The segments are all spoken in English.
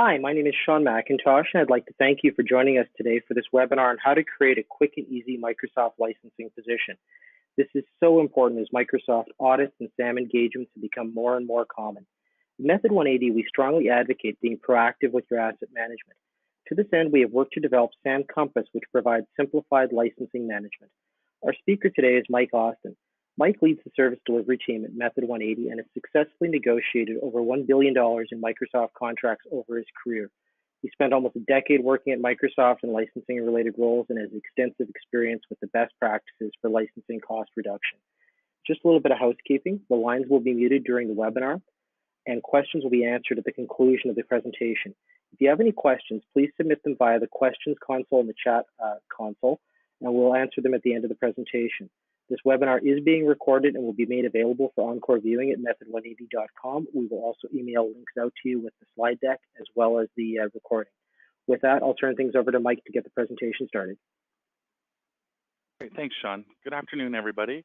Hi, my name is Sean McIntosh, and I'd like to thank you for joining us today for this webinar on how to create a quick and easy Microsoft licensing position. This is so important as Microsoft audits and SAM engagements have become more and more common. At Method 180, we strongly advocate being proactive with your asset management. To this end, we have worked to develop SAM Compass, which provides simplified licensing management. Our speaker today is Mike Austin. Mike leads the service delivery team at Method 180 and has successfully negotiated over $1 billion in Microsoft contracts over his career. He spent almost a decade working at Microsoft in licensing and related roles and has extensive experience with the best practices for licensing cost reduction. Just a little bit of housekeeping. The lines will be muted during the webinar, and questions will be answered at the conclusion of the presentation. If you have any questions, please submit them via the questions console in the chat console, and we'll answer them at the end of the presentation. This webinar is being recorded and will be made available for encore viewing at method180.com. We will also email links out to you with the slide deck as well as the recording. With that, I'll turn things over to Mike to get the presentation started. Great, thanks, Sean. Good afternoon, everybody.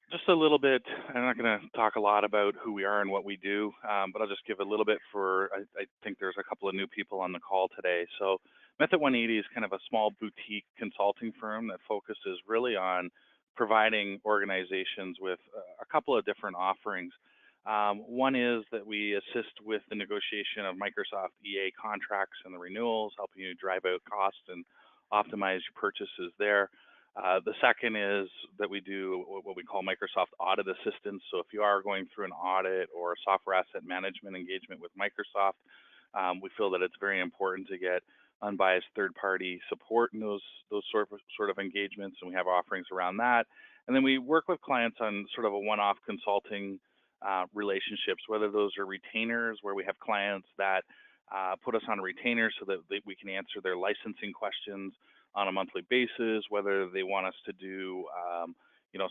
Just a little bit, I'm not going to talk a lot about who we are and what we do, but I'll just give a little bit for, I think there's a couple of new people on the call today. So Method 180 is kind of a small boutique consulting firm that focuses really on providing organizations with a couple of different offerings. One is that we assist with the negotiation of Microsoft EA contracts and the renewals, helping you drive out costs and optimize your purchases there. The second is that we do what we call Microsoft Audit Assistance. So if you are going through an audit or a software asset management engagement with Microsoft, we feel that it's very important to get unbiased third-party support in those sort of engagements, and we have offerings around that. And then we work with clients on sort of a one-off consulting relationships, whether those are retainers, where we have clients that put us on a retainer so that we can answer their licensing questions on a monthly basis, whether they want us to do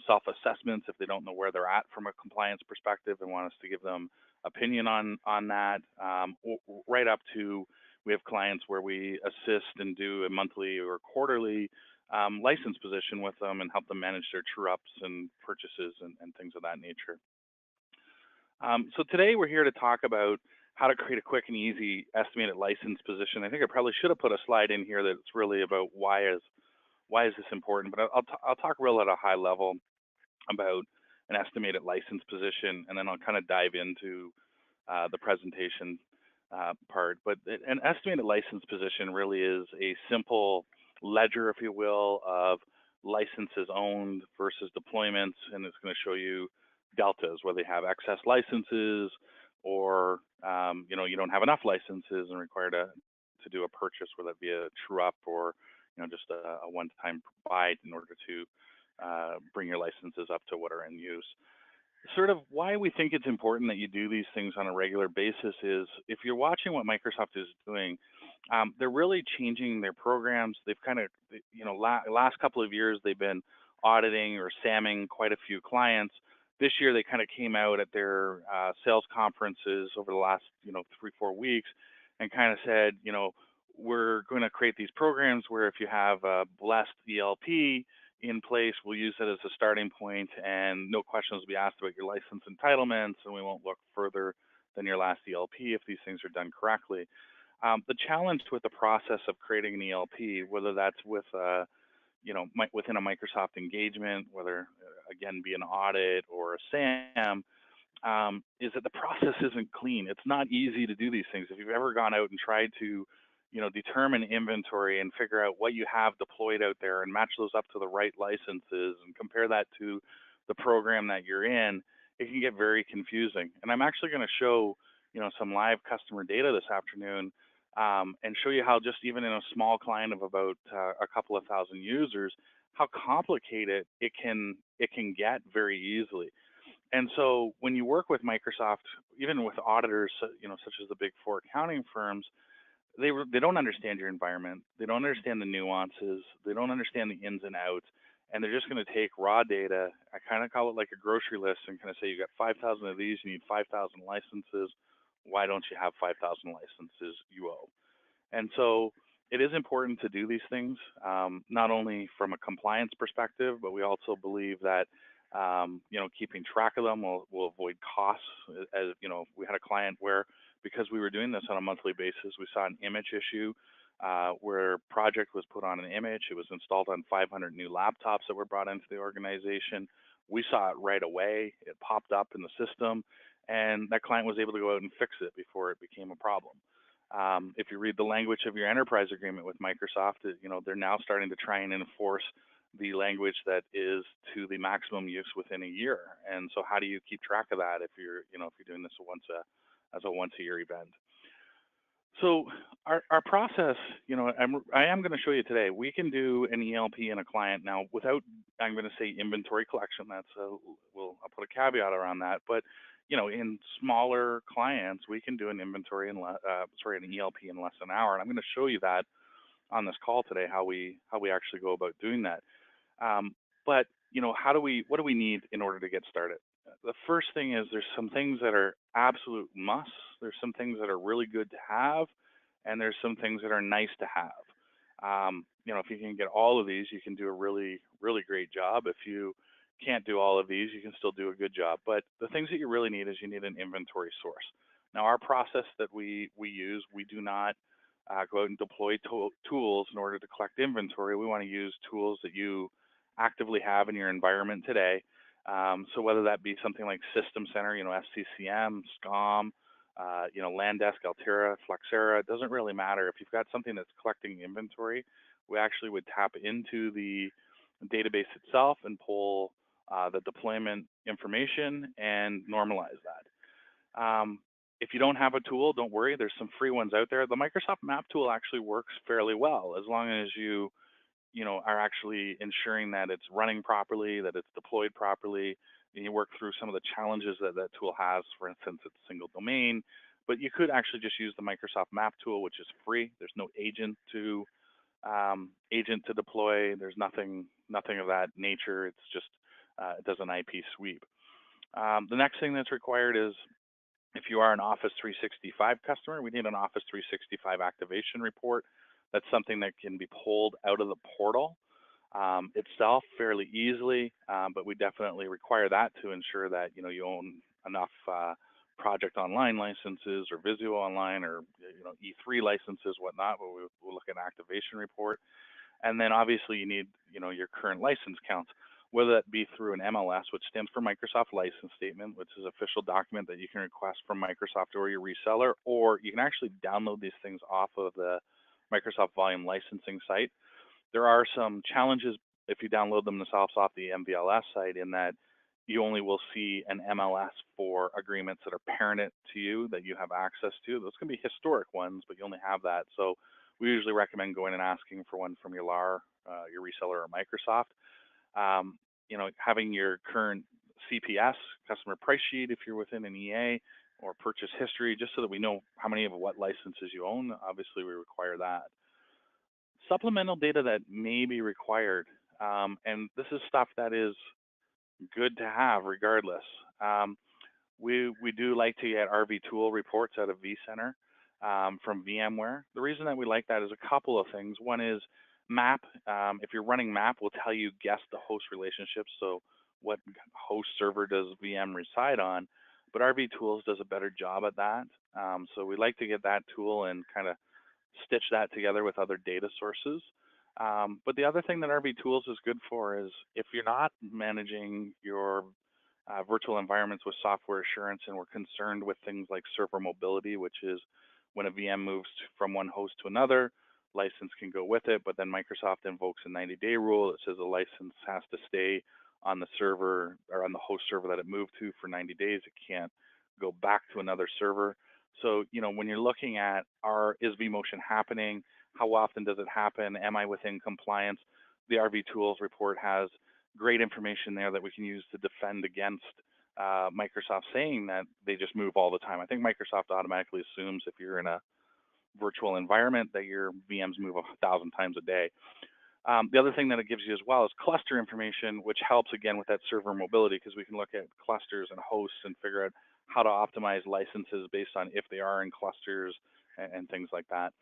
self-assessments if they don't know where they're at from a compliance perspective and want us to give them opinion on that, right up to we have clients where we assist and do a monthly or quarterly license position with them and help them manage their true-ups and purchases and things of that nature. So today we're here to talk about how to create a quick and easy estimated license position. I think I probably should have put a slide in here that's really about why is this important, but I'll talk real at a high level about an estimated license position, and then I'll kind of dive into the presentation part. But an estimated license position really is a simple ledger, if you will, of licenses owned versus deployments, and it's going to show you deltas, whether they have excess licenses or you don't have enough licenses and required to do a purchase, whether it be a true up or just a one-time buy in order to bring your licenses up to what are in use. Sort of why we think it's important that you do these things on a regular basis is if you're watching what Microsoft is doing, they're really changing their programs. They've kind of, last couple of years, they've been auditing or SAMing quite a few clients. This year, they kind of came out at their sales conferences over the last, 3-4 weeks and kind of said, we're going to create these programs where if you have a blessed ELP in place, we'll use it as a starting point and no questions will be asked about your license entitlements, and we won't look further than your last ELP if these things are done correctly. The challenge with the process of creating an ELP, whether that's with within a Microsoft engagement, whether again be an audit or a SAM, is that the process isn't clean. It's not easy to do these things. If you've ever gone out and tried to determine inventory and figure out what you have deployed out there and match those up to the right licenses and compare that to the program that you're in, it can get very confusing. And I'm actually going to show some live customer data this afternoon and show you how just even in a small client of about a couple of thousand users, how complicated it can get very easily. And so when you work with Microsoft, even with auditors, such as the big four accounting firms, they don't understand your environment. They don't understand the nuances. They don't understand the ins and outs. And they're just going to take raw data. I kind of call it like a grocery list and kind of say, you got 5,000 of these, you need 5,000 licenses. Why don't you have 5,000 licenses you owe? And so it is important to do these things, not only from a compliance perspective, but we also believe that keeping track of them will avoid costs. As we had a client where because we were doing this on a monthly basis, we saw an image issue where project was put on an image. It was installed on 500 new laptops that were brought into the organization. We saw it right away. It popped up in the system, and that client was able to go out and fix it before it became a problem. If you read the language of your enterprise agreement with Microsoft, they're now starting to try and enforce the language that is to the maximum use within a year. And so, how do you keep track of that if you're doing this as a once a year event? So our process, I am going to show you today. We can do an ELP in a client now without, I'm going to say, inventory collection. I'll put a caveat around that. But in smaller clients, we can do an inventory an ELP in less than an hour. And I'm going to show you that on this call today, how we actually go about doing that. But what do we need in order to get started? The first thing is there's some things that are absolute musts. There's some things that are really good to have, and there's some things that are nice to have. If you can get all of these, you can do a really, really great job. If you can't do all of these, you can still do a good job. But the things that you really need is you need an inventory source. Now, our process that we use, we do not go out and deploy tools in order to collect inventory. We want to use tools that you actively have in your environment today. So whether that be something like System Center, SCCM, SCOM, Landesk, Altera, Flexera, it doesn't really matter. If you've got something that's collecting inventory, we actually would tap into the database itself and pull the deployment information and normalize that. If you don't have a tool, don't worry. There's some free ones out there. The Microsoft Map tool actually works fairly well as long as you are actually ensuring that it's running properly, that it's deployed properly, and you work through some of the challenges that that tool has. For instance, it's single domain, but you could actually just use the Microsoft Map tool, which is free. There's no agent to deploy. There's nothing of that nature. It's just it does an IP sweep. The next thing that's required is if you are an Office 365 customer, we need an Office 365 activation report. That's something that can be pulled out of the portal itself fairly easily, but we definitely require that to ensure that you own enough Project Online licenses or Visio Online or E3 licenses, whatnot. But we'll look at an activation report, and then obviously you need your current license counts, whether that be through an MLS, which stands for Microsoft License Statement, which is an official document that you can request from Microsoft or your reseller, or you can actually download these things off of the Microsoft Volume Licensing site. There are some challenges if you download them themselves off the MVLS site, in that you only will see an MLS for agreements that are parented to you that you have access to. Those can be historic ones, but you only have that. So we usually recommend going and asking for one from your LAR, your reseller, or Microsoft. Having your current CPS, customer price sheet, if you're within an EA, or purchase history, just so that we know how many of what licenses you own. Obviously, we require that. Supplemental data that may be required, and this is stuff that is good to have regardless. We do like to get RV tool reports out of vCenter from VMware. The reason that we like that is a couple of things. One is Map. If you're running Map, will tell you guess the host relationships. So what host server does VM reside on? But RV Tools does a better job at that. So we like to get that tool and kind of stitch that together with other data sources. But the other thing that RV Tools is good for is if you're not managing your virtual environments with software assurance, and we're concerned with things like server mobility, which is when a VM moves from one host to another, license can go with it, but then Microsoft invokes a 90-day rule that says the license has to stay on the server or on the host server that it moved to for 90 days. It can't go back to another server. So, when you're looking at is vMotion happening? How often does it happen? Am I within compliance? The RV Tools report has great information there that we can use to defend against Microsoft saying that they just move all the time. I think Microsoft automatically assumes if you're in a virtual environment that your VMs move 1,000 times a day. The other thing that it gives you as well is cluster information, which helps again with that server mobility, because we can look at clusters and hosts and figure out how to optimize licenses based on if they are in clusters and things like that.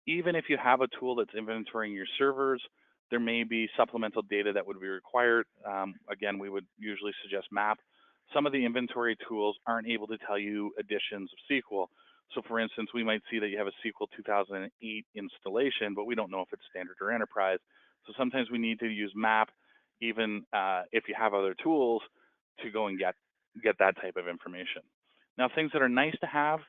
Even if you have a tool that's inventorying your servers, there may be supplemental data that would be required. Again, we would usually suggest Map. Some of the inventory tools aren't able to tell you additions of SQL. So for instance, we might see that you have a SQL 2008 installation, but we don't know if it's standard or enterprise. So sometimes we need to use map, even if you have other tools, to go and get that type of information. Now, things that are nice to have: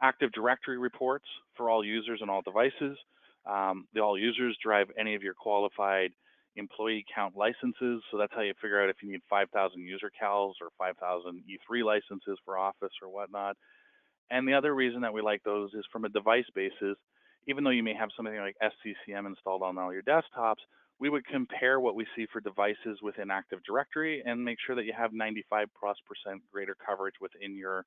Active Directory reports for all users and all devices. The all users drive any of your qualified employee count licenses. So that's how you figure out if you need 5,000 user CALs or 5,000 E3 licenses for Office or whatnot. And the other reason that we like those is from a device basis. Even though you may have something like SCCM installed on all your desktops, we would compare what we see for devices within Active Directory and make sure that you have 95+% greater coverage within your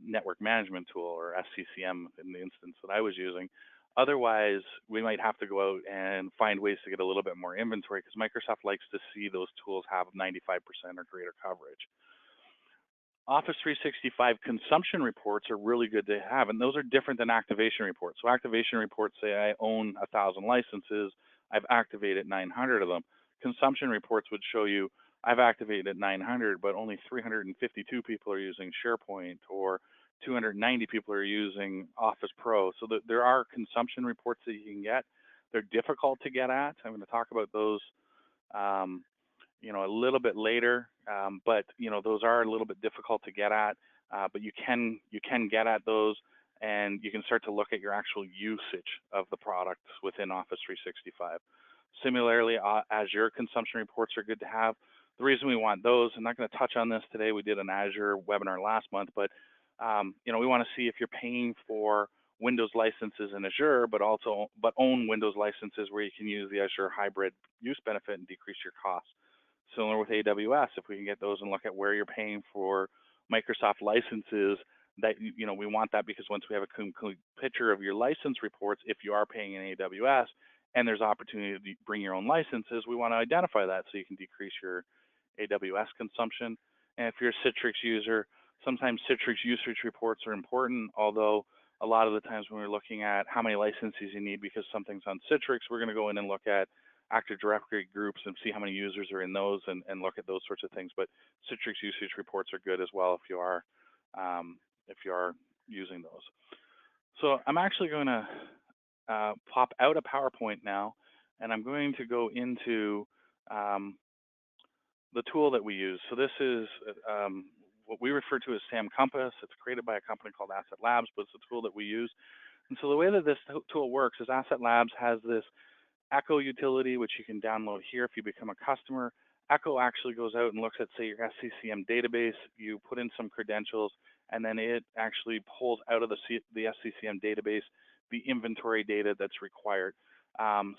network management tool, or SCCM in the instance that I was using. Otherwise, we might have to go out and find ways to get a little bit more inventory, because Microsoft likes to see those tools have 95% or greater coverage. Office 365 consumption reports are really good to have, and those are different than activation reports. So activation reports say I own 1,000 licenses, I've activated 900 of them. Consumption reports would show you I've activated 900, but only 352 people are using SharePoint, or 290 people are using Office Pro. So there are consumption reports that you can get. They're difficult to get at. I'm going to talk about those a little bit later, but those are a little bit difficult to get at, but you can get at those, and you can start to look at your actual usage of the products within Office 365. Similarly, Azure consumption reports are good to have. The reason we want those, I'm not going to touch on this today, we did an Azure webinar last month, but we want to see if you're paying for Windows licenses in Azure, but own Windows licenses where you can use the Azure hybrid use benefit and decrease your costs. Similar with AWS, if we can get those and look at where you're paying for Microsoft licenses, that we want that, because once we have a complete picture of your license reports, if you are paying in AWS and there's opportunity to bring your own licenses, we want to identify that so you can decrease your AWS consumption. And if you're a Citrix user, sometimes Citrix usage reports are important, although a lot of the times when we're looking at how many licenses you need because something's on Citrix, we're going to go in and look at Active Directory groups and see how many users are in those, and look at those sorts of things. But Citrix usage reports are good as well if you are using those. So I'm actually going to pop out a PowerPoint now, and I'm going to go into the tool that we use. So this is what we refer to as SAM Compass. It's created by a company called Asset Labs, but it's a tool that we use. And so the way that this tool works is Asset Labs has this Echo utility, which you can download here if you become a customer. Echo actually goes out and looks at, say, your SCCM database. You put in some credentials, and then it actually pulls out of the SCCM database the inventory data that's required.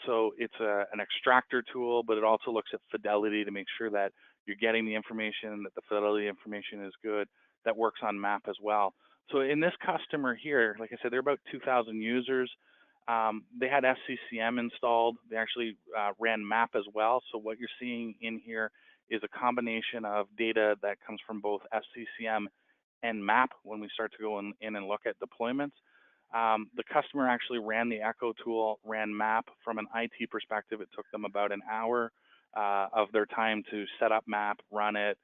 So it's an extractor tool, but it also looks at fidelity to make sure that you're getting the information, that the fidelity information is good. That works on map as well. So in this customer here, like I said, they're about 2,000 users. They had SCCM installed. They actually ran map as well. So what you're seeing in here is a combination of data that comes from both SCCM and map when we start to go in and look at deployments. The customer actually ran the Echo tool, ran map. From an IT perspective, it took them about an hour of their time to set up map, run it,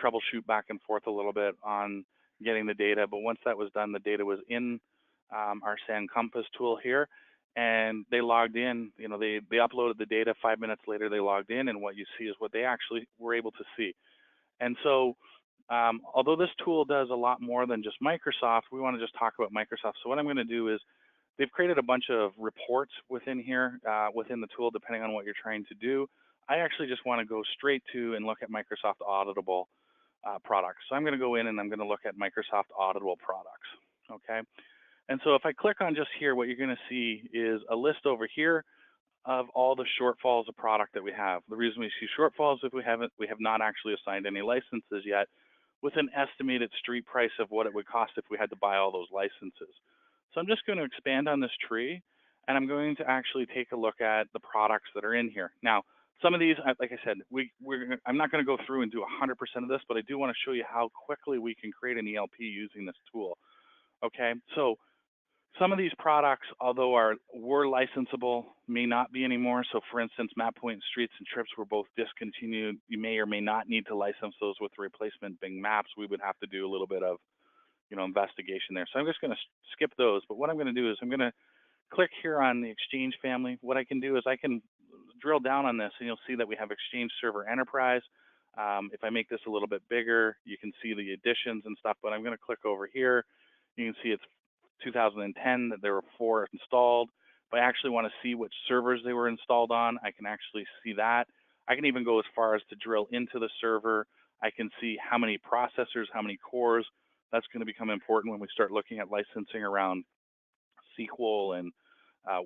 troubleshoot back and forth a little bit on getting the data. But once that was done, the data was in our SAM Compass tool here, and they logged in. They uploaded the data. 5 minutes later, they logged in, and what you see is what they actually were able to see. And so although this tool does a lot more than just Microsoft, we want to just talk about Microsoft. So what I'm going to do is, they've created a bunch of reports within here, within the tool, depending on what you're trying to do. I actually just want to go straight to and look at Microsoft Auditable products. So I'm going to go in and I'm going to look at Microsoft Auditable products, okay? And so if I click on just here, what you're going to see is a list over here of all the shortfalls of product that we have. The reason we see shortfalls is we have not actually assigned any licenses yet, with an estimated street price of what it would cost if we had to buy all those licenses. So I'm just going to expand on this tree, and I'm going to actually take a look at the products that are in here. Now, some of these, like I said, I'm not going to go through and do 100% of this, but I do want to show you how quickly we can create an ELP using this tool. Okay, so some of these products, although were licensable, may not be anymore. So for instance, MapPoint Streets and Trips were both discontinued. You may or may not need to license those with replacement Bing Maps. We would have to do a little bit of investigation there. So I'm just going to skip those. But what I'm going to do is I'm going to click here on the Exchange family. What I can do is I can drill down on this, and you'll see that we have Exchange Server Enterprise. If I make this a little bit bigger, you can see the additions and stuff, but I'm going to click over here. You can see it's 2010 that there were 4 installed. If I actually want to see which servers they were installed on, I can actually see that. I can even go as far as to drill into the server. I can see how many processors, how many cores. That's going to become important when we start looking at licensing around SQL and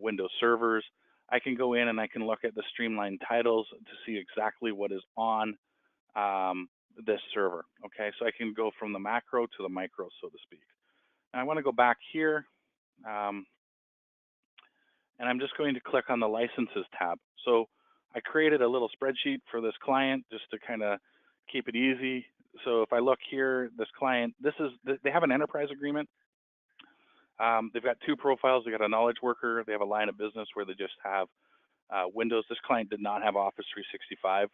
Windows servers. I can go in and I can look at the streamlined titles to see exactly what is on this server. Okay, so I can go from the macro to the micro, so to speak. And I want to go back here, and I'm just going to click on the licenses tab. So I created a little spreadsheet for this client just to kind of keep it easy. So if I look here, this client, they have an enterprise agreement. They've got 2 profiles. They got a knowledge worker. They have a line of business where they just have Windows. This client did not have Office 365.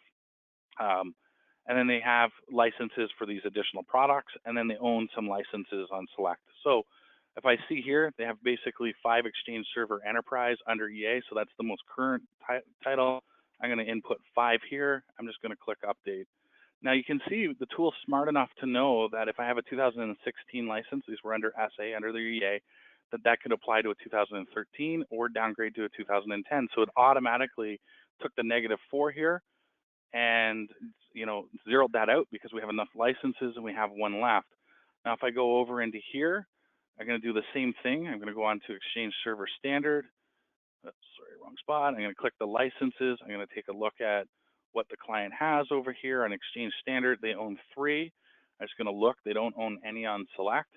And then they have licenses for these additional products, and then they own some licenses on Select. So if I see here, they have basically 5 Exchange Server Enterprise under EA, so that's the most current title. I'm going to input 5 here. I'm just going to click Update. Now you can see the tool's smart enough to know that if I have a 2016 license, these were under SA, under the EA, that could apply to a 2013 or downgrade to a 2010. So it automatically took the -4 here and zeroed that out because we have enough licenses and we have 1 left. Now if I go over into here, I'm going to do the same thing. I'm going to go on to Exchange Server Standard. Oops, sorry, wrong spot. I'm going to click the licenses. I'm going to take a look at what the client has over here on Exchange Standard. They own 3. I'm just going to look. They don't own any on Select.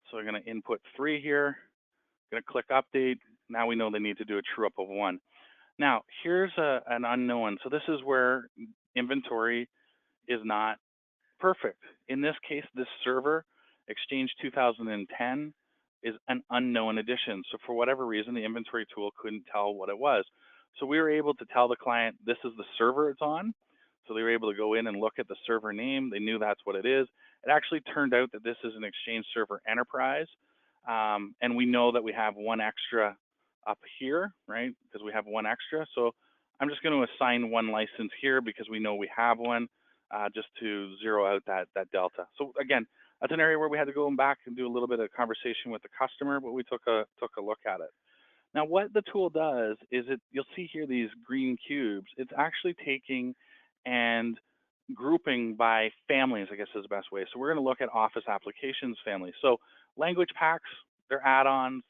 So I'm going to input 3 here. I'm going to click Update. Now we know they need to do a true up of 1. Now, here's an unknown. So this is where inventory is not perfect. In this case, this server, Exchange 2010, is an unknown addition. So for whatever reason, the inventory tool couldn't tell what it was. So we were able to tell the client, this is the server it's on. So they were able to go in and look at the server name. They knew that's what it is. It actually turned out that this is an Exchange Server Enterprise. And we know that we have 1 extra up here, right? Because we have 1 extra. So I'm just going to assign 1 license here because we know we have 1, just to zero out that delta. So again, that's an area where we had to go back and do a little bit of conversation with the customer, but we took a look at it. Now what the tool does is you'll see here these green cubes. It's actually taking and grouping by families, I guess is the best way. So we're going to look at Office Applications families. So language packs, they're add-ons.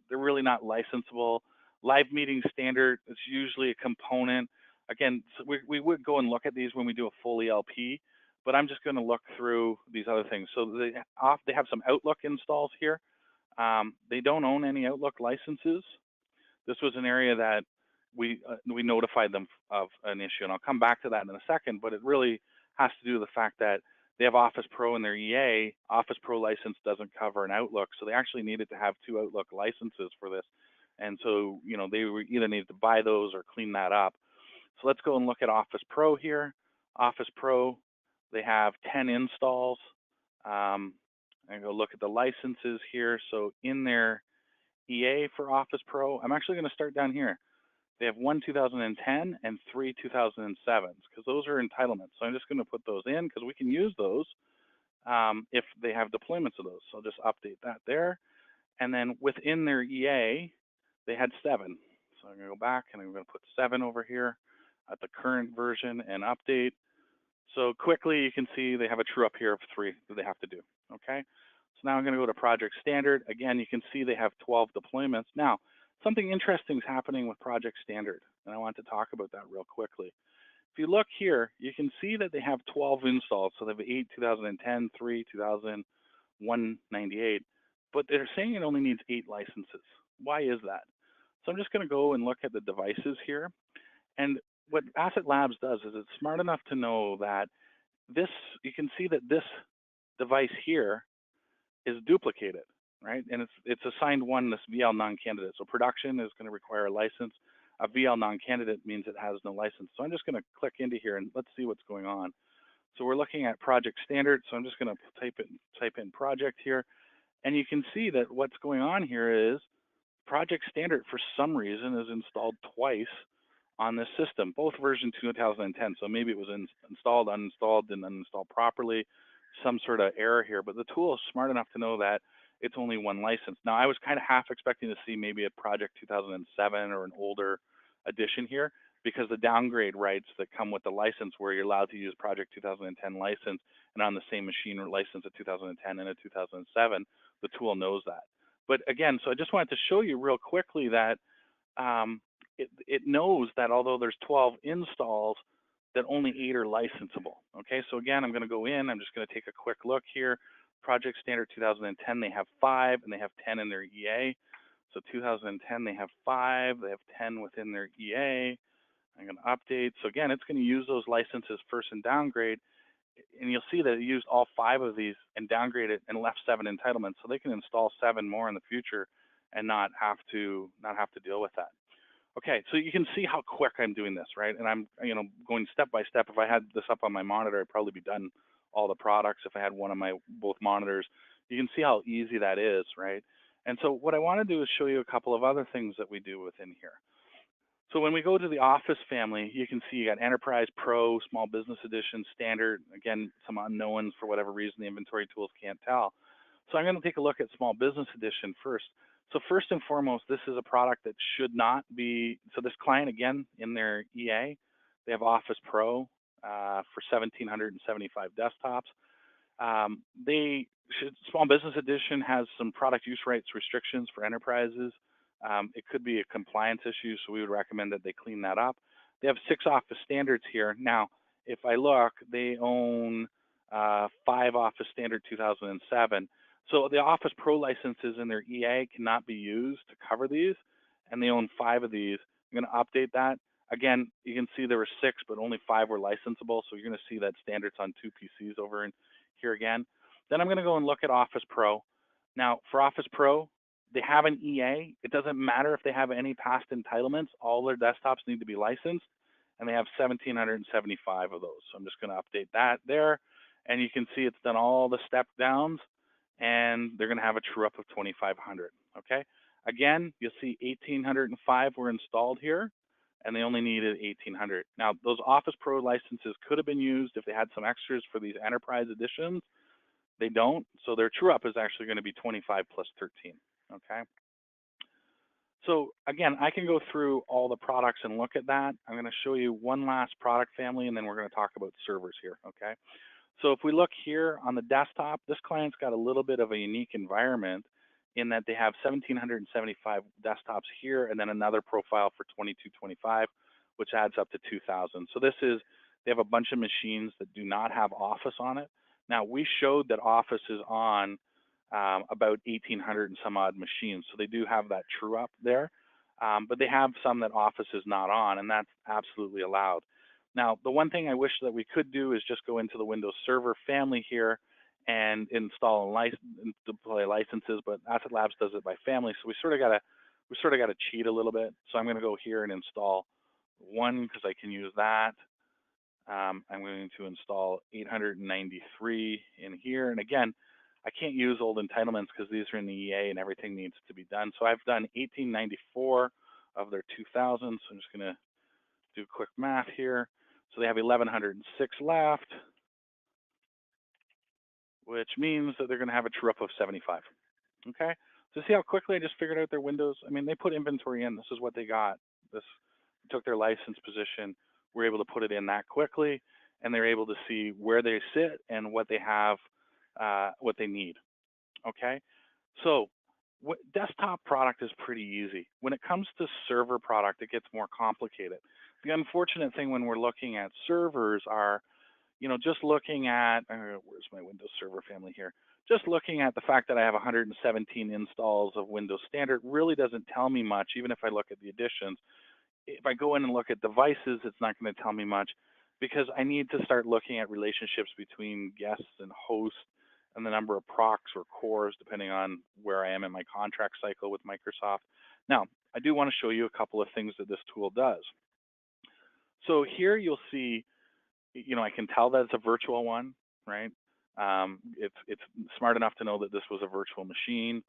They're really not licensable. Live meeting standard is usually a component. Again, so we would go and look at these when we do a full ELP, but I'm just going to look through these other things. So they have some Outlook installs here. They don't own any Outlook licenses. This was an area that we notified them of an issue, and I'll come back to that in a second, but it really has to do with the fact that they have Office Pro in their EA. Office Pro license doesn't cover an Outlook, so they actually needed to have 2 Outlook licenses for this. And so, they either needed to buy those or clean that up. So let's go and look at Office Pro here. Office Pro, they have 10 installs. And go look at the licenses here. So in their EA for Office Pro, I'm actually going to start down here. They have 1 2010 and 3 2007s because those are entitlements. So I'm just going to put those in because we can use those if they have deployments of those. So I'll just update that there. And then within their EA, they had 7. So I'm going to go back and I'm going to put 7 over here at the current version and update. So quickly you can see they have a true up here of 3 that they have to do. Okay. So now I'm going to go to Project Standard. Again, you can see they have 12 deployments. Now, something interesting is happening with Project Standard, and I want to talk about that real quickly. If you look here, you can see that they have 12 installs. So they have 8 2010, 3 2000, 198, but they're saying it only needs 8 licenses. Why is that? So I'm just going to go and look at the devices here. And what Asset Labs does is it's smart enough to know that you can see that this device here is duplicated, right? And it's assigned 1, this VL non-candidate. So production is going to require a license. A VL non-candidate means it has no license. So I'm just going to click into here and let's see what's going on. So we're looking at Project Standard. So I'm just going to type in project here. And you can see that what's going on here is Project Standard, for some reason, is installed twice on this system, both version 2010. So maybe it was installed, uninstalled, didn't uninstall properly, some sort of error here. But the tool is smart enough to know that it's only one license. Now, I was kind of half expecting to see maybe a Project 2007 or an older edition here, because the downgrade rights that come with the license, where you're allowed to use Project 2010 license and on the same machine or license a 2010 and a 2007, the tool knows that. But again, so I just wanted to show you real quickly that it knows that although there's 12 installs, that only 8 are licensable. Okay, so again, I'm going to go in. I'm just going to take a quick look here. Project Standard 2010, they have 5 and they have 10 in their EA. So 2010, they have 5, they have 10 within their EA. I'm going to update. So again, it's going to use those licenses first and downgrade. And you'll see that it used all 5 of these and downgraded and left 7 entitlements. So they can install 7 more in the future and not have to deal with that. Okay, so you can see how quick I'm doing this, right? And I'm, going step by step. If I had this up on my monitor, I'd probably be done all the products. If I had one of my both monitors, you can see how easy that is, right? And so what I want to do is show you a couple of other things that we do within here. So when we go to the Office family, you can see you got Enterprise, Pro, Small Business Edition, Standard. Again, some unknowns for whatever reason the inventory tools can't tell. So I'm going to take a look at Small Business Edition first. So first and foremost, this is a product that should not be, so this client, again, in their EA, they have Office Pro for 1,775 desktops. Small Business Edition has some product use rights restrictions for enterprises. It could be a compliance issue, so we would recommend that they clean that up. They have 6 Office Standards here. Now, if I look, they own 5 Office Standard 2007. So the Office Pro licenses in their EA cannot be used to cover these, and they own 5 of these. I'm going to update that. Again, you can see there were 6, but only 5 were licensable, so you're going to see that standards on 2 PCs over in here again. Then I'm going to go and look at Office Pro. Now, for Office Pro, they have an EA. It doesn't matter if they have any past entitlements. All their desktops need to be licensed, and they have 1,775 of those. So I'm just going to update that there, and you can see it's done all the step downs, and they're going to have a true up of 2,500. Okay. Again, you'll see 1,805 were installed here, and they only needed 1,800. Now, those Office Pro licenses could have been used if they had some extras for these enterprise editions. They don't, so their true up is actually going to be 25 plus 13. Okay. So again, I can go through all the products and look at that. I'm going to show you one last product family, and then we're going to talk about servers here. Okay. So if we look here on the desktop, this client's got a little bit of a unique environment in that they have 1,775 desktops here, and then another profile for 2225, which adds up to 2,000. So they have a bunch of machines that do not have Office on it. Now, we showed that Office is on about 1,800 and some odd machines, so they do have that true up there, but they have some that Office is not on, and that's absolutely allowed. Now, the one thing I wish that we could do is just go into the Windows Server family here and install and deploy licenses, but Asset Labs does it by family, so we sort of got to cheat a little bit. So I'm going to go here and install one because I can use that. I'm going to install 893 in here, and again, I can't use old entitlements because these are in the EA and everything needs to be done. So I've done 1,894 of their 2,000. So I'm just going to do quick math here. So they have 1,106 left, which means that they're going to have a true up of 75. Okay. So see how quickly I just figured out their windows? I mean, they put inventory in. This is what they got. This took their license position. We're able to put it in that quickly, and they're able to see where they sit and what they have, what they need. Okay. So desktop product is pretty easy. When it comes to server product, it gets more complicated. The unfortunate thing when we're looking at servers are, just looking at, where's my Windows Server family here? Just looking at the fact that I have 117 installs of Windows Standard really doesn't tell me much, even if I look at the additions. If I go in and look at devices, it's not going to tell me much because I need to start looking at relationships between guests and hosts and the number of procs or cores, depending on where I am in my contract cycle with Microsoft. Now, I do want to show you a couple of things that this tool does. So here you'll see, I can tell that it's a virtual one, right? It's smart enough to know that this was a virtual machine.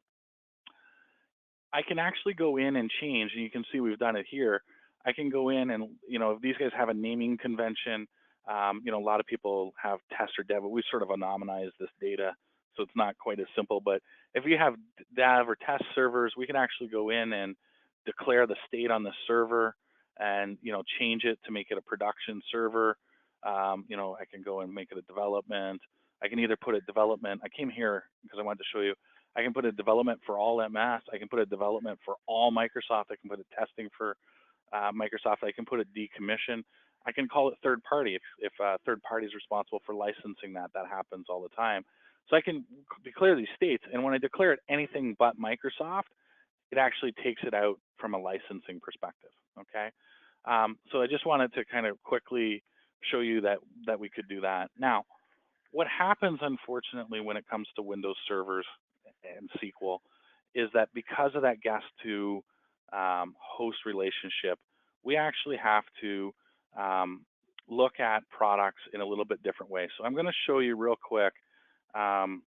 I can actually go in and change, and you can see we've done it here. I can go in and, if these guys have a naming convention, a lot of people have test or dev, but we sort of anonymize this data, so it's not quite as simple. But if you have dev or test servers, we can actually go in and declare the state on the server and, change it to make it a production server. I can go and make it a development. I can either put it development. I came here because I wanted to show you. I can put a development for all MS. I can put a development for all Microsoft. I can put a testing for Microsoft. I can put a decommission. I can call it third party if third party is responsible for licensing that. That happens all the time. So I can declare these states, and when I declare it anything but Microsoft, it actually takes it out from a licensing perspective. Okay, so I just wanted to kind of quickly show you that we could do that. Now, what happens, unfortunately, when it comes to Windows servers and SQL is that because of that guest to host relationship, we actually have to look at products in a little bit different way. So I'm going to show you real quick. I'm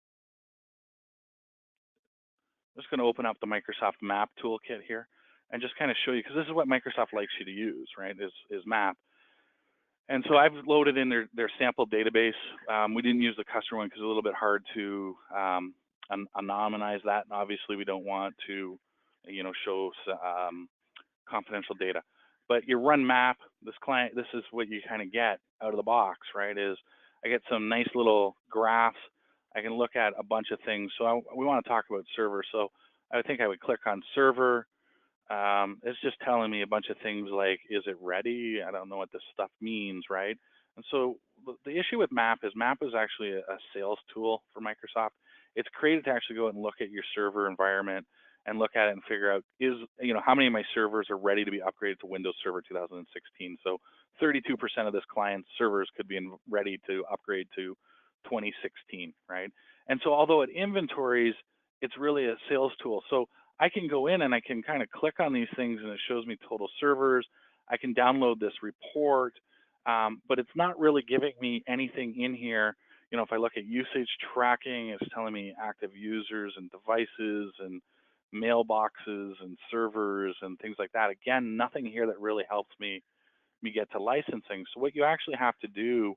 just going to open up the Microsoft Map toolkit here and just kind of show you, because this is what Microsoft likes you to use, right, is Map. And so I've loaded in their sample database. We didn't use the customer one because it's a little bit hard to anonymize that, and obviously we don't want to, show confidential data. But you run map, this is what you kind of get out of the box, right? Is I get some nice little graphs. I can look at a bunch of things. So we want to talk about server. So I think I would click on server. It's just telling me a bunch of things like, is it ready? I don't know what this stuff means, right? And so the issue with Map is actually a sales tool for Microsoft. It's created to actually go and look at your server environment and look at it and figure out how many of my servers are ready to be upgraded to Windows Server 2016. So 32% of this client's servers could be ready to upgrade to 2016, right? And so although it inventories, it's really a sales tool. So I can go in and I can kind of click on these things and it shows me total servers. I can download this report, but it's not really giving me anything in here. If I look at usage tracking, it's telling me active users and devices and mailboxes and servers and things like that. Again, nothing here that really helps me get to licensing. So what you actually have to do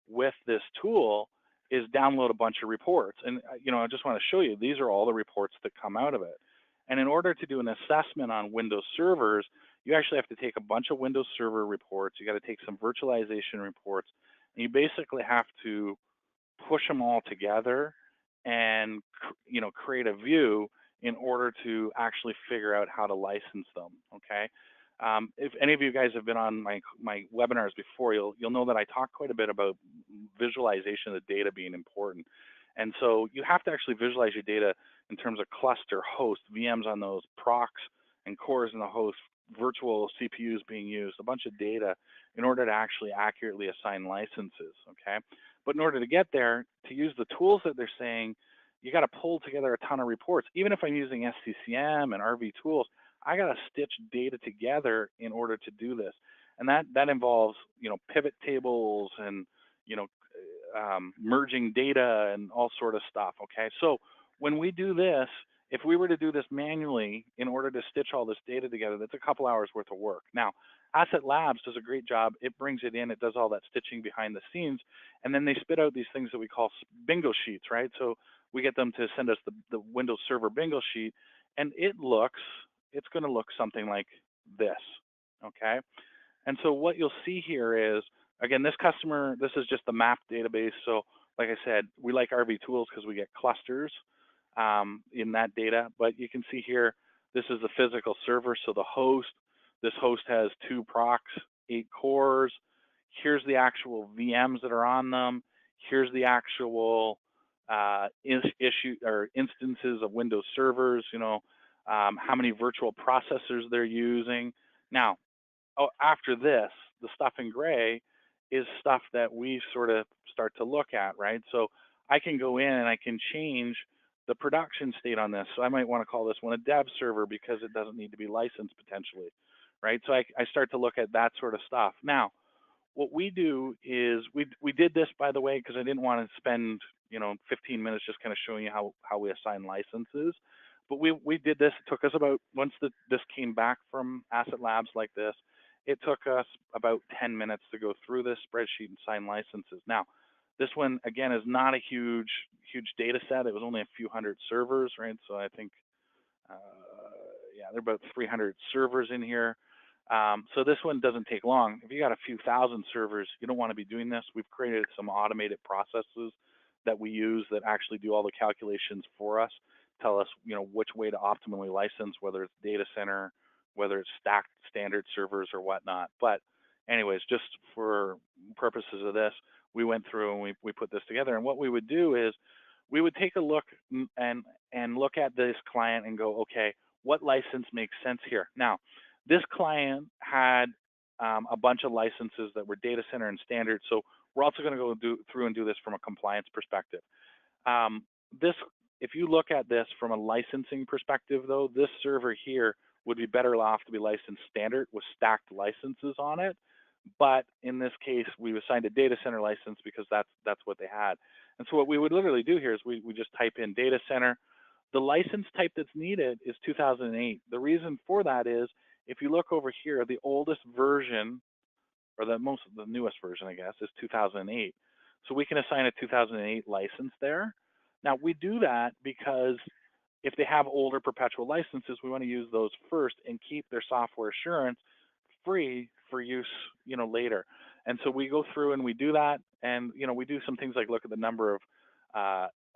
with this tool is download a bunch of reports. And I just want to show you, these are all the reports that come out of it. And in order to do an assessment on Windows servers, you actually have to take a bunch of Windows Server reports. You got to take some virtualization reports, and you basically have to push them all together and create a view in order to actually figure out how to license them. Okay. If any of you guys have been on my webinars before, you'll know that I talk quite a bit about visualization of the data being important. And so you have to actually visualize your data in terms of cluster, host, VMs on those, procs and cores in the host, virtual CPUs being used, a bunch of data in order to actually accurately assign licenses, okay? But in order to get there, to use the tools that they're saying, you got to pull together a ton of reports. Even if I'm using SCCM and RV tools, I got to stitch data together in order to do this. And that involves, pivot tables and, merging data and all sort of stuff, okay? So when we do this, if we were to do this manually in order to stitch all this data together, that's a couple hours worth of work. Now, Asset Labs does a great job. It brings it in, it does all that stitching behind the scenes, and then they spit out these things that we call bingo sheets, right? So we get them to send us the Windows Server bingo sheet, and it's going to look something like this, okay? And so what you'll see here is, again, this is just the map database. So like I said, we like RV tools because we get clusters in that data. But you can see here, this is the physical server. So the host, this host has 2 procs, 8 cores. Here's the actual VMs that are on them. Here's the actual instances of Windows servers, how many virtual processors they're using. Now, after this, the stuff in gray is stuff that we sort of start to look at, right? So I can go in and I can change the production state on this. So I might want to call this one a dev server because it doesn't need to be licensed potentially, right? So I start to look at that sort of stuff. Now, what we do is we did this, by the way, because I didn't want to spend 15 minutes just kind of showing you how we assign licenses. But we did this. It took us about once this came back from Asset Labs like this, it took us about 10 minutes to go through this spreadsheet and sign licenses. Now, this one again is not a huge data set. It was only a few hundred servers, right? So I think uh, yeah, there are about 300 servers in here. So this one doesn't take long. If you got a few thousand servers, you don't want to be doing this. We've created some automated processes that we use that actually do all the calculations for us, tell us, which way to optimally license, whether it's data center, whether it's stacked standard servers or whatnot. But anyways, just for purposes of this, we went through and we put this together. And what we would do is we would take a look and look at this client and go, okay, what license makes sense here? Now, this client had a bunch of licenses that were data center and standard. So we're also going to go through and do this from a compliance perspective. This, if you look at this from a licensing perspective, though, this server here would be better off to be licensed standard with stacked licenses on it. But in this case, we assigned a data center license because that's what they had. And so what we would literally do here is we just type in data center. The license type that's needed is 2008. The reason for that is if you look over here, the oldest version, or the newest version, I guess, is 2008. So we can assign a 2008 license there. Now we do that because if they have older perpetual licenses, we want to use those first and keep their software assurance free for use, later. And so we go through and we do that, and we do some things like look at the number of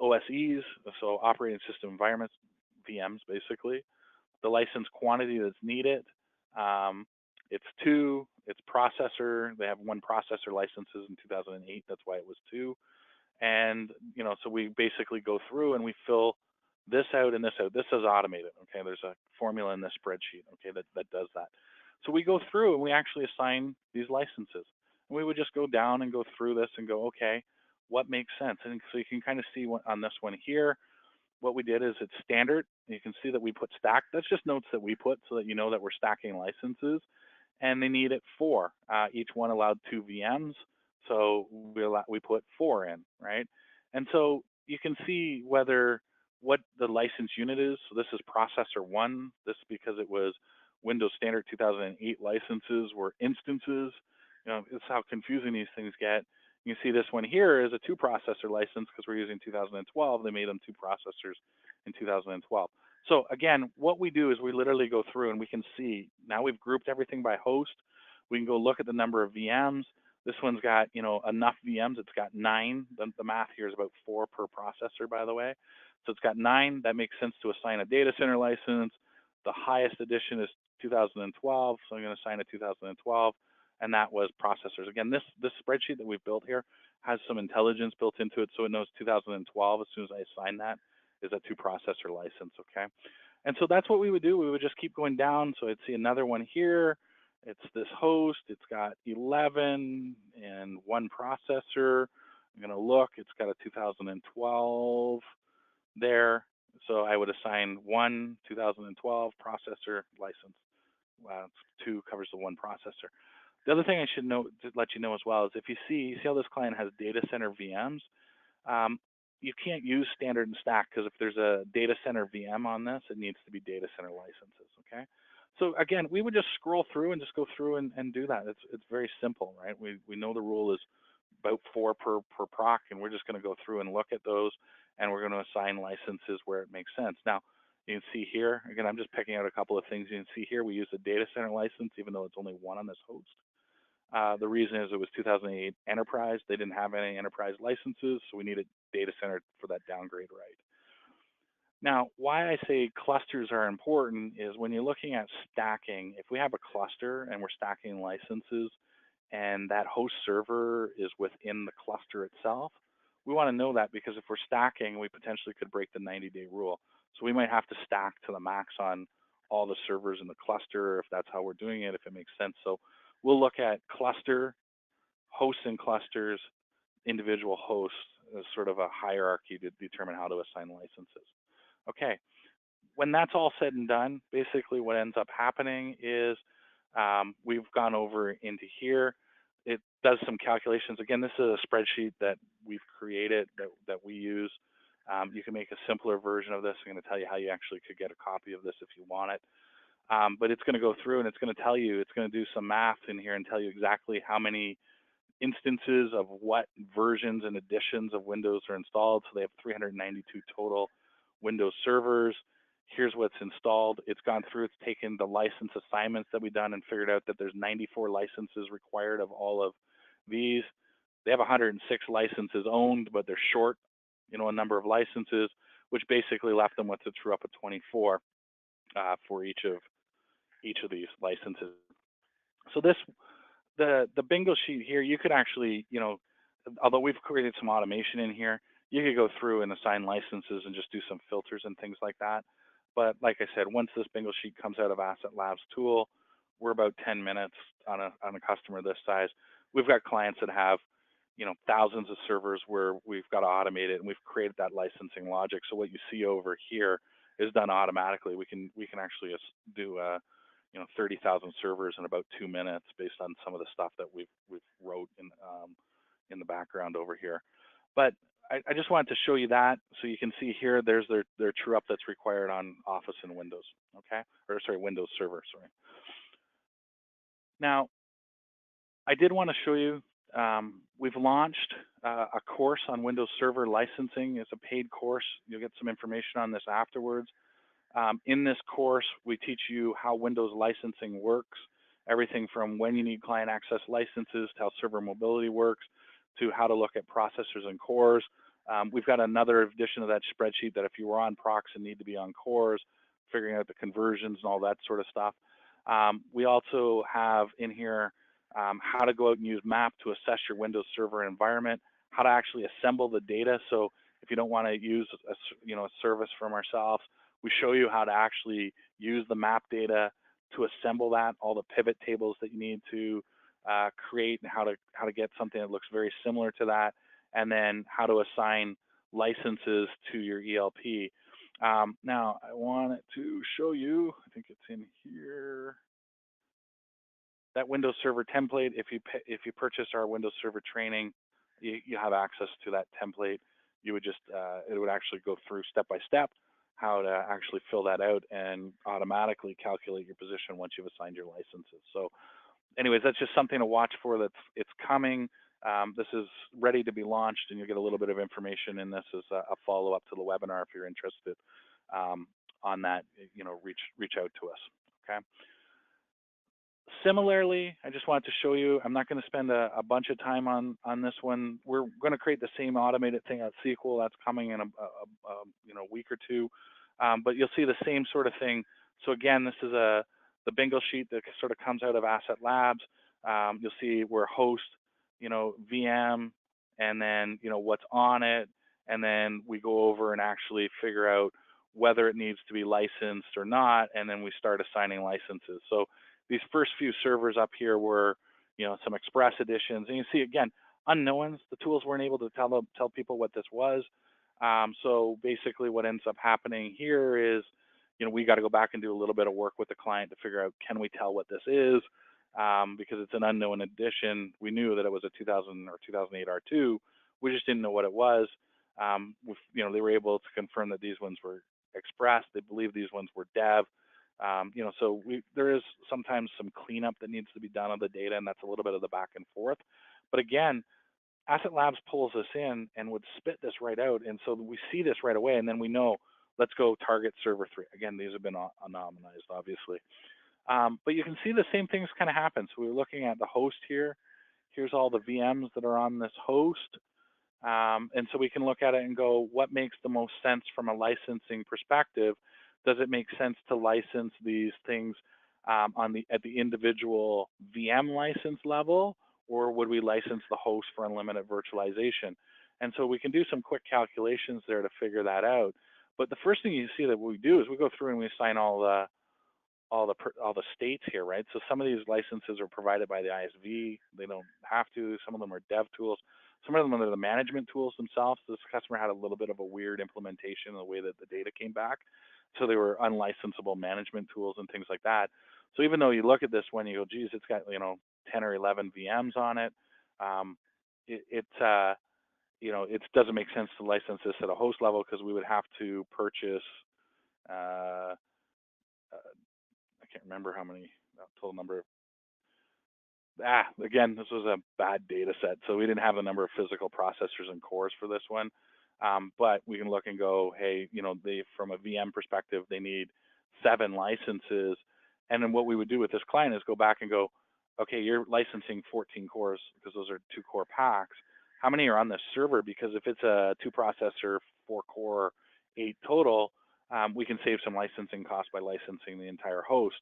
OSEs, so operating system environments, VMs basically, the license quantity that's needed. It's 2. It's processor. They have 1 processor licenses in 2008. That's why it was 2. And so we basically go through and we fill this out and this out. This is automated. Okay, there's a formula in this spreadsheet. Okay, that does that. So we go through and we actually assign these licenses. And we would just go down and go through this and go, okay, what makes sense? And so you can kind of see on this one here, what we did is it's standard. You can see that we put stacked. That's just notes that we put so that you know that we're stacking licenses. And they need it 4. Each one allowed 2 VMs. So we put 4 in, right? And so you can see what the license unit is. So this is processor 1. This because it was Windows Standard 2008 licenses were instances. It's how confusing these things get. You can see this one here is a 2 processor license because we're using 2012. They made them 2 processors in 2012. So again, what we do is we literally go through and we can see, now we've grouped everything by host. We can go look at the number of VMs. This one's got, enough VMs. It's got 9. The math here is about 4 per processor, by the way. So it's got 9. That makes sense to assign a data center license. The highest edition is 2012. So I'm going to assign a 2012. And that was processors. Again, this spreadsheet that we've built here has some intelligence built into it. So it knows 2012, as soon as I assign that, is a 2 processor license, okay? And so that's what we would do. We would just keep going down. So I'd see another one here. It's this host. It's got 11 and 1 processor. I'm going to look. It's got a 2012 there. So I would assign 1 2012 processor license. 2 covers the 1 processor. The other thing I should note to let you know as well is if you see how this client has data center VMs, you can't use standard and stack because if there's a data center VM on this, it needs to be data center licenses, okay? So again, we would just scroll through and just go through and do that. It's very simple, right? We know the rule is about 4 per proc, and we're just going to go through and look at those, and we're going to assign licenses where it makes sense. Now, you can see here, again, I'm just picking out a couple of things. You can see here we use a data center license, even though it's only 1 on this host. The reason is it was 2008 enterprise. They didn't have any enterprise licenses, so we needed data center for that downgrade right. Now, why I say clusters are important is when you're looking at stacking, if we have a cluster and we're stacking licenses and that host server is within the cluster itself, we want to know that because if we're stacking, we potentially could break the 90-day rule. So we might have to stack to the max on all the servers in the cluster if that's how we're doing it, if it makes sense. So we'll look at cluster, hosts and clusters, individual hosts as sort of a hierarchy to determine how to assign licenses. Okay, when that's all said and done, basically what ends up happening is we've gone over into here. does some calculations. Again, this is a spreadsheet that we've created that we use. You can make a simpler version of this. I'm going to tell you how you actually could get a copy of this if you want it. But it's going to go through and it's going to tell you, it's going to do some math in here and tell you exactly how many instances of what versions and editions of Windows are installed. So they have 392 total Windows servers. Here's what's installed. It's gone through, it's taken the license assignments that we've done and figured out that there's 94 licenses required of all of these. They have 106 licenses owned, but they're short, a number of licenses, which basically left them with a true up of 24 for each of these licenses. So the bingo sheet here, you could actually, although we've created some automation in here, you could go through and assign licenses and just do some filters and things like that. But like I said, once this bingo sheet comes out of Asset Labs tool, we're about 10 minutes on a customer this size. We've got clients that have, thousands of servers where we've got to automate it, and we've created that licensing logic. So what you see over here is done automatically. We can actually do 30,000 servers in about 2 minutes based on some of the stuff that we've wrote in the background over here. But I just wanted to show you that so you can see here there's their true up that's required on Office and Windows, okay? Or sorry, Windows Server, sorry. Now, I did want to show you, we've launched a course on Windows Server licensing. It's a paid course. You'll get some information on this afterwards. In this course, we teach you how Windows licensing works, everything from when you need client access licenses to how server mobility works, to how to look at processors and cores. We've got another edition of that spreadsheet that if you were on procs and need to be on cores, figuring out the conversions and all that sort of stuff. We also have in here how to go out and use MAP to assess your Windows Server environment, how to actually assemble the data. So if you don't want to use a service from ourselves, we show you how to actually use the map data to assemble that, all the pivot tables that you need to create, and how to get something that looks very similar to that, and then how to assign licenses to your ELP. Now, I wanted to show you, I think it's in here, that Windows Server template. If you purchase our Windows Server training, you have access to that template. You would just, it would actually go through step by step how to actually fill that out and automatically calculate your position once you've assigned your licenses. So anyways, that's just something to watch for. It's coming. This is ready to be launched, and you'll get a little bit of information in this as a follow-up to the webinar if you're interested on that. Reach out to us, okay? Similarly, I just wanted to show you, I'm not going to spend a bunch of time on this one. We're going to create the same automated thing at SQL. That's coming in a week or two. But you'll see the same sort of thing. So again, this is the bingo sheet that sort of comes out of Asset Labs. You'll see we're host, VM, and then what's on it, and then we go over and actually figure out whether it needs to be licensed or not, and then we start assigning licenses. So these first few servers up here were, some Express editions, and you see again unknowns. The tools weren't able to tell people what this was. So basically, what ends up happening here is, we got to go back and do a little bit of work with the client to figure out, can we tell what this is? Because it's an unknown edition. We knew that it was a 2000 or 2008 R2. We just didn't know what it was. They were able to confirm that these ones were Express. They believe these ones were Dev. So there is sometimes some cleanup that needs to be done on the data, and that's a little bit of the back and forth. But again, Asset Labs pulls this in and would spit this right out, and so we see this right away, and then we know, let's go target server 3. Again, these have been anonymized, obviously. But you can see the same things kind of happen. So we're looking at the host here. Here's all the VMs that are on this host. And so we can look at it and go, what makes the most sense from a licensing perspective? Does it make sense to license these things at the individual VM license level, or would we license the host for unlimited virtualization? And so we can do some quick calculations there to figure that out. But the first thing you see that we do is we go through and we assign all the states here, right? So some of these licenses are provided by the ISV. They don't have to. Some of them are dev tools. Some of them are the management tools themselves. This customer had a little bit of a weird implementation in the way that the data came back. So they were unlicensable management tools and things like that. So even though you look at this one, you go, geez, it's got 10 or 11 VMs on it. It doesn't make sense to license this at a host level because we would have to purchase, uh, I can't remember how many total number. Again, this was a bad data set, so we didn't have the number of physical processors and cores for this one. But we can look and go, hey, from a VM perspective, they need 7 licenses. And then what we would do with this client is go back and go, okay, you're licensing 14 cores because those are 2-core packs. How many are on this server? Because if it's a 2-processor, 4-core, 8 total, we can save some licensing costs by licensing the entire host.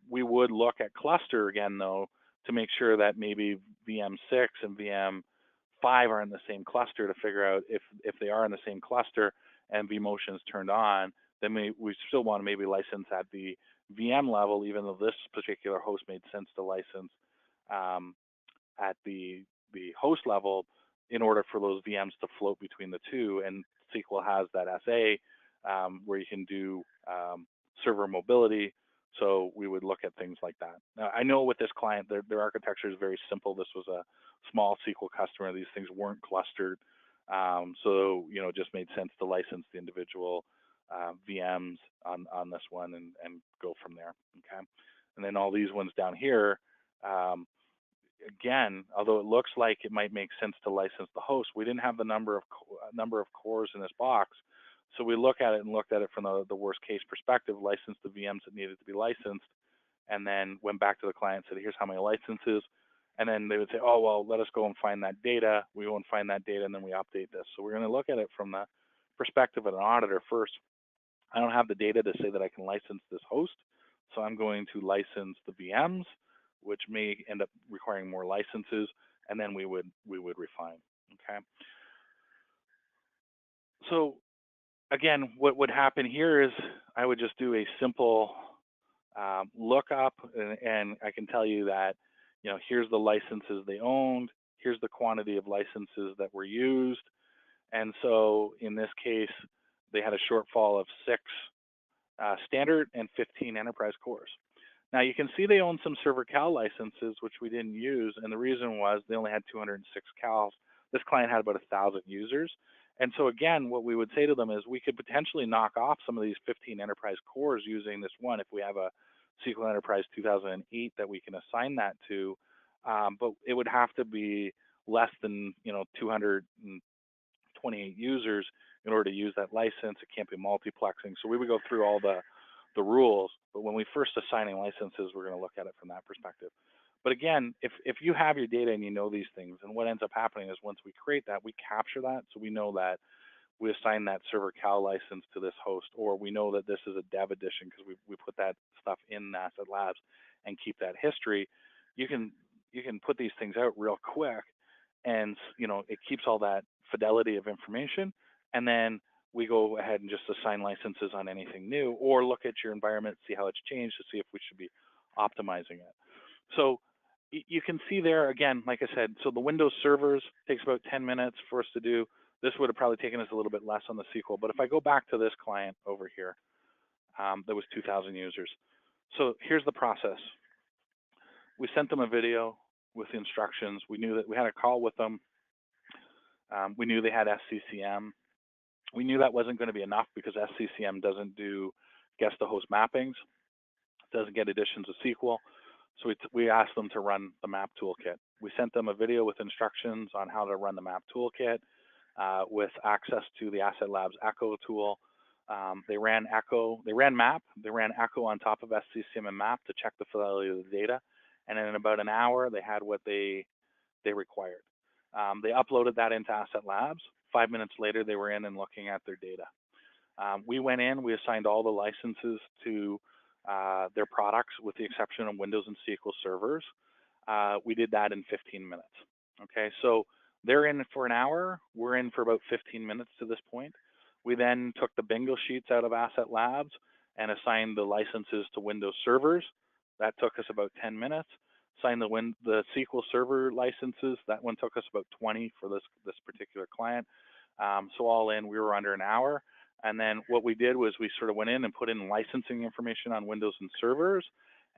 We would look at cluster again, though, to make sure that maybe VM6 and VM5 are in the same cluster, to figure out if they are in the same cluster and vMotion is turned on, then we still want to maybe license at the VM level, even though this particular host made sense to license at the host level in order for those VMs to float between the two. And SQL has that SA where you can do server mobility. So we would look at things like that. Now, I know with this client, their architecture is very simple. This was a small SQL customer. These things weren't clustered. So, it just made sense to license the individual VMs on this one and go from there, okay? And then all these ones down here, again, although it looks like it might make sense to license the host, we didn't have the number of cores in this box. So we looked at it from the worst case perspective, licensed the VMs that needed to be licensed, and then went back to the client and said, here's how many licenses. And then they would say, oh, well, let us go and find that data. We go and find that data, and then we update this. So we're going to look at it from the perspective of an auditor first. I don't have the data to say that I can license this host, so I'm going to license the VMs, which may end up requiring more licenses, and then we would refine, okay? So again, what would happen here is I would just do a simple lookup, and I can tell you that, here's the licenses they owned, here's the quantity of licenses that were used, and so in this case, they had a shortfall of 6 standard and 15 enterprise cores. Now you can see they own some server cal licenses, which we didn't use, and the reason was they only had 206 cals. This client had about 1,000 users. And so again, what we would say to them is we could potentially knock off some of these 15 enterprise cores using this one if we have a SQL Enterprise 2008 that we can assign that to, but it would have to be less than 228 users in order to use that license. It can't be multiplexing. So we would go through all the rules, but when we first assigning licenses, we're going to look at it from that perspective. But again, if you have your data and you know these things, and what ends up happening is once we create that, we capture that, so we know that we assign that server cal license to this host, or we know that this is a dev edition because we put that stuff in Asset Labs and keep that history. You can put these things out real quick, and it keeps all that fidelity of information, and then we go ahead and just assign licenses on anything new, or look at your environment, see how it's changed to see if we should be optimizing it. So you can see there, again, like I said, so the Windows servers takes about 10 minutes for us to do. This would have probably taken us a little bit less on the SQL, but if I go back to this client over here, that was 2,000 users. So here's the process. We sent them a video with the instructions. We knew that we had a call with them. We knew they had SCCM. We knew that wasn't going to be enough because SCCM doesn't do guest to host mappings, doesn't get additions of SQL. So we asked them to run the map toolkit. We sent them a video with instructions on how to run the map toolkit with access to the Asset Labs Echo tool. They ran map, they ran Echo on top of SCCM and map to check the fidelity of the data. And in about an hour, they had what they required. They uploaded that into Asset Labs. 5 minutes later, they were in and looking at their data. We went in, we assigned all the licenses to their products with the exception of Windows and SQL servers. We did that in 15 minutes. Okay, so they're in for an hour. We're in for about 15 minutes to this point. We then took the bingo sheets out of Asset Labs and assigned the licenses to Windows servers. That took us about 10 minutes. Signed the SQL Server licenses. That one took us about 20 for this particular client. So all in, we were under an hour. And then what we did was we sort of went in and put in licensing information on Windows and servers.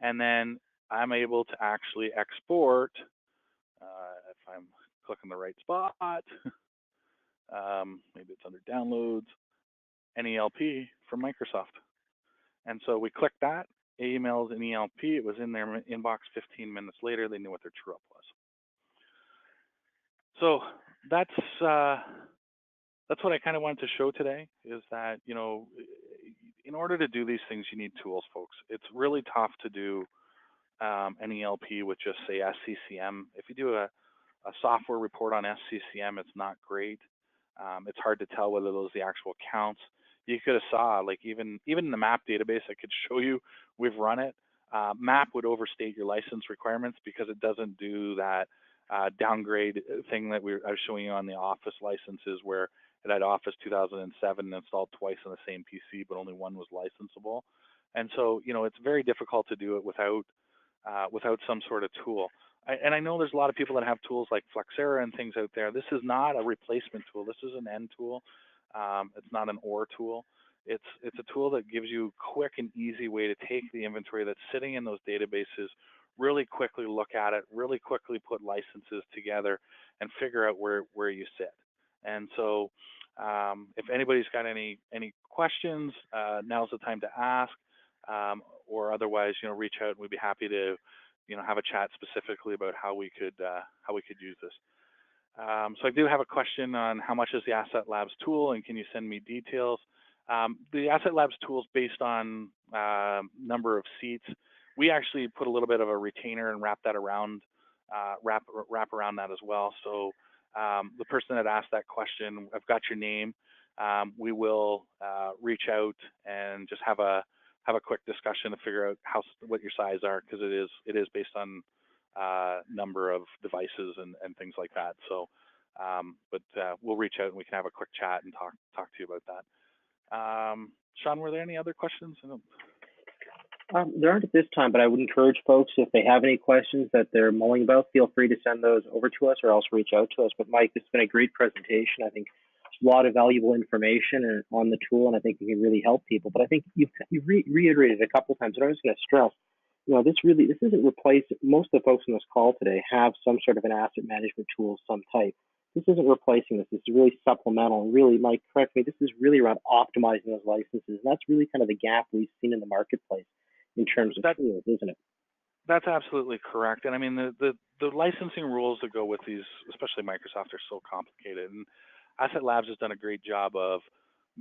And then I'm able to actually export, if click on the right spot. Maybe it's under downloads, NELP from Microsoft. And so we clicked that, emails and ELP. It was in their inbox 15 minutes later. They knew what their true up was. So that's what I kind of wanted to show today, is that, in order to do these things, you need tools, folks. It's really tough to do an ELP with just, say, SCCM. If you do a software report on SCCM, it's not great. It's hard to tell whether those are the actual counts. You could have saw, like, even in the MAP database, I could show you, we've run it. MAP would overstate your license requirements because it doesn't do that downgrade thing that I was showing you on the Office licenses, where it had Office 2007 installed twice on the same PC, but only one was licensable. And so, it's very difficult to do it without some sort of tool. And I know there's a lot of people that have tools like Flexera and things out there. This is not a replacement tool. This is an end tool. It's not an OR tool. It's a tool that gives you a quick and easy way to take the inventory that's sitting in those databases, really quickly look at it, really quickly put licenses together, and figure out where you sit. And so if anybody's got any questions, now's the time to ask, or otherwise, reach out, and we'd be happy to, have a chat specifically about how we could use this. So I do have a question on how much is the Asset Labs tool, and can you send me details? The Asset Labs tool is based on number of seats. We actually put a little bit of a retainer and wrap that around, wrap around that as well. So the person that asked that question, I've got your name. We will reach out and just have a quick discussion to figure out what your size are, because it is based on number of devices and things like that. So, but we'll reach out and we can have a quick chat and talk to you about that. Sean, were there any other questions? There aren't at this time, but I would encourage folks, if they have any questions that they're mulling about, feel free to send those over to us or else reach out to us. But Mike, this has been a great presentation. I think a lot of valuable information on the tool, and I think it can really help people. But I think you've reiterated a couple of times, and I was going to stress, this isn't replace. Most of the folks on this call today have some sort of an asset management tool of some type. This isn't replacing this. This is really supplemental. And really, Mike, correct me, this is really around optimizing those licenses. And that's really kind of the gap we've seen in the marketplace in terms of tools, isn't it? That's absolutely correct. And I mean, the licensing rules that go with these, especially Microsoft, are so complicated. And Asset Labs has done a great job of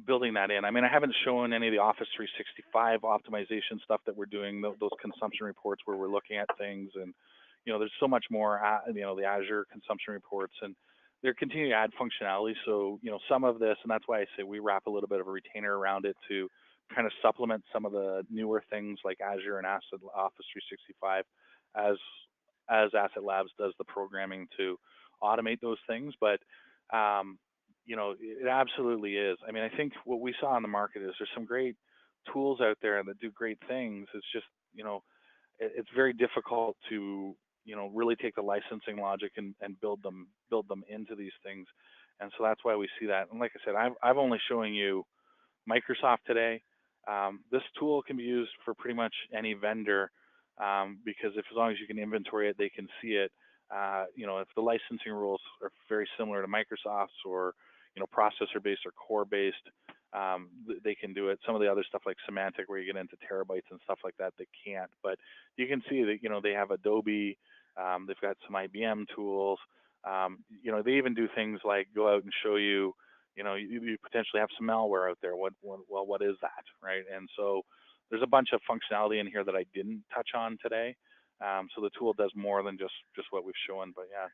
building that in. I mean, I haven't shown any of the Office 365 optimization stuff that we're doing, those consumption reports where we're looking at things. And, there's so much more, the Azure consumption reports, and they're continuing to add functionality. So, some of this, and that's why I say we wrap a little bit of a retainer around it to kind of supplement some of the newer things like Azure and Office 365 as Asset Labs does the programming to automate those things. But, it absolutely is. I mean, I think what we saw on the market is there's some great tools out there that do great things. It's just, it's very difficult to, really take the licensing logic and build them into these things. And so that's why we see that. And like I said, I've only showing you Microsoft today. This tool can be used for pretty much any vendor, because as long as you can inventory it, they can see it. If the licensing rules are very similar to Microsoft's, or processor-based or core-based, they can do it. Some of the other stuff like semantic, where you get into terabytes and stuff like that, they can't. But you can see that they have Adobe. They've got some IBM tools. They even do things like go out and show you. You potentially have some malware out there. What is that, right? And so there's a bunch of functionality in here that I didn't touch on today. So the tool does more than just what we've shown. But yeah,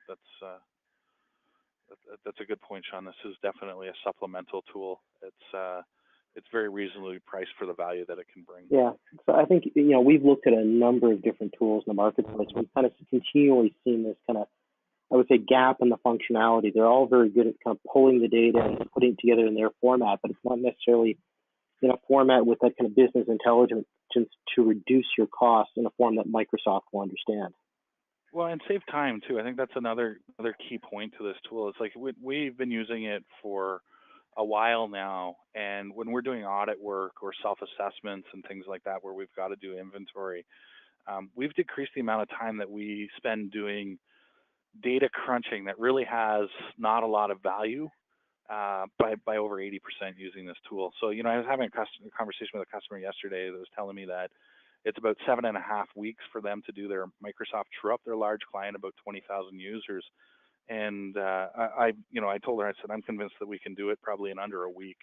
that's a good point, Sean. This is definitely a supplemental tool. It's very reasonably priced for the value that it can bring. Yeah. So I think, we've looked at a number of different tools in the marketplace. We've kind of continually seen this kind of, I would say, gap in the functionality. They're all very good at kind of pulling the data and putting it together in their format, but it's not necessarily in a format with that kind of business intelligence to reduce your costs in a form that Microsoft will understand. Well, and save time too. I think that's another key point to this tool. It's like we've been using it for a while now, and when we're doing audit work or self-assessments and things like that, where we've got to do inventory, we've decreased the amount of time that we spend doing data crunching that really has not a lot of value by over 80% using this tool. So, you know, I was having a conversation with a customer yesterday that was telling me that it's about 7.5 weeks for them to do their Microsoft true up. They're a large client, about 20,000 users. And I told her, I said, I'm convinced that we can do it probably in under a week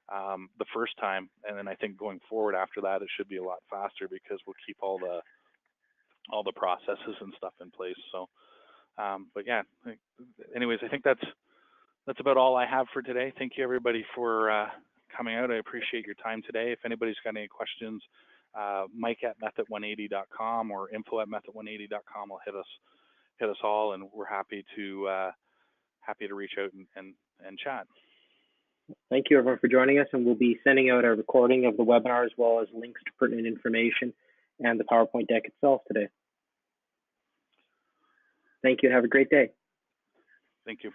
the first time. And then I think going forward after that, it should be a lot faster because we'll keep all the processes and stuff in place. So, but yeah, anyways, I think that's about all I have for today. Thank you everybody for coming out. I appreciate your time today. If anybody's got any questions, Mike@method180.com or info@method180.com will hit us all, and we're happy to reach out and chat. Thank you everyone for joining us, and we'll be sending out a recording of the webinar as well as links to pertinent information and the PowerPoint deck itself today. Thank you. Have a great day. Thank you.